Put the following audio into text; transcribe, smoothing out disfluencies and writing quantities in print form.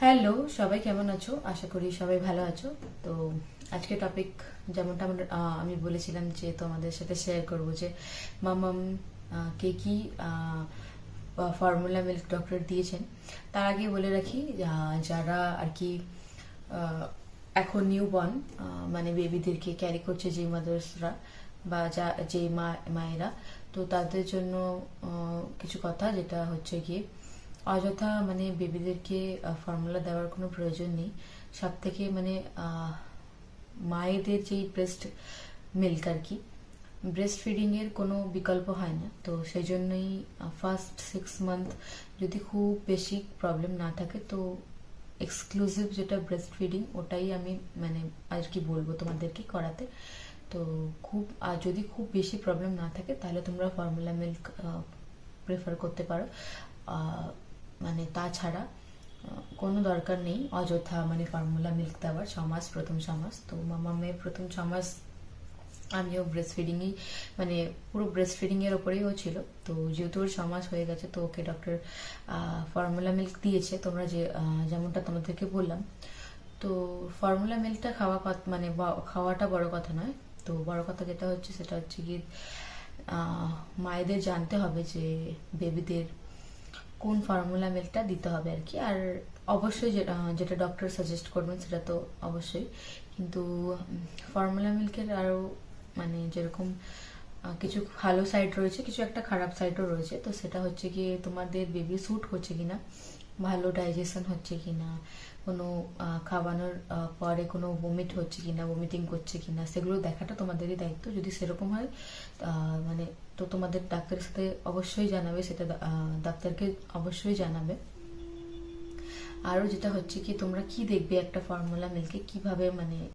Hello, সবাই কেমন আছো? আশা করি সবাই ভালো আছো। তো আজকে টপিক যেমনটা আমি বলেছিলাম যে তোমাদের সাথে শেয়ার করব যে মামাম কে কি ফর্মুলা মিল্ক ডক্টর দিয়েছেন। তার আগে বলে রাখি, যারা আর কি এখন নিউ বর্ন মানে বেবিদেরকে ক্যারি করছে যে মাদার্সরা বা যে মায়েরা, তো তাদের জন্য কিছু কথা, যেটা হচ্ছে গিয়ে অযথা মানে বেবিদেরকে ফর্মুলা দেওয়ার কোনো প্রয়োজন নেই। সব থেকে মানে মায়েদের যেই ব্রেস্ট মিল্ক আর কি, ব্রেস্ট ফিডিং এর কোনো বিকল্প হয় না। তো সেই জন্যই ফার্স্ট 6 মান্থ যদি খুব বেশি প্রবলেম না থাকে, তো এক্সক্লুসিভ যেটা ব্রেস্ট ফিডিং, ওটাই আমি মানে আর কি বলবো তোমাদেরকে করাতে। তো যদি খুব বেশি প্রবলেম না থাকে, তাহলে তোমরা ফর্মুলা মিল্ক প্রেফার করতে পারো। মানে তাছাড়া কোনো দরকার নেই অযথা মানে ফর্মুলা মিল্ক দেওয়ার 6 মাস, প্রথম 6 মাস। তো মামামের প্রথম 6 মাস আমিও ব্রেস্ট ফিডিংই মানে পুরো ব্রেস্ট ফিডিং এর ওপরেই ও ছিল। তো যেহেতু ওর 6 মাস হয়ে গেছে, তো ওকে ডক্টর ফর্মুলা মিল্ক দিয়েছে। তোমরা যেমনটা তোমাদেরকে বললাম, তো ফর্মুলা মিল্কটা মানে খাওয়াটা বড় কথা নয়। তো বড় কথা যেটা হচ্ছে, সেটা হচ্ছে কি মায়েদের জানতে হবে যে বেবিদের কোন ফর্মুলা মিল্কটা দিতে হবে আর কি। আর অবশ্যই যেটা ডক্টর সাজেস্ট করবেন সেটা তো অবশ্যই, কিন্তু ফর্মুলা মিল্কের আরও মানে যেরকম কিছু ভালো সাইড রয়েছে, কিছু একটা খারাপ সাইডও রয়েছে। তো সেটা হচ্ছে কি, তোমাদের বেবি স্যুট হচ্ছে কিনা, ভালো ডাইজেশন হচ্ছে কিনা, কোনো খাওয়ানোর পরে কোনো ভমিট হচ্ছে কিনা, ভমিটিং করছে কিনা, সেগুলো দেখাটা তোমাদেরই দায়িত্ব। যদি সেরকম হয় মানে, তো তোমাদের ডাক্তারের সাথে অবশ্যই জানাবে, সেটা ডাক্তারকে অবশ্যই জানাবে। আরও যেটা হচ্ছে কি, তোমরা কি দেখবে একটা ফর্মুলা মিল্কে কিভাবে মানে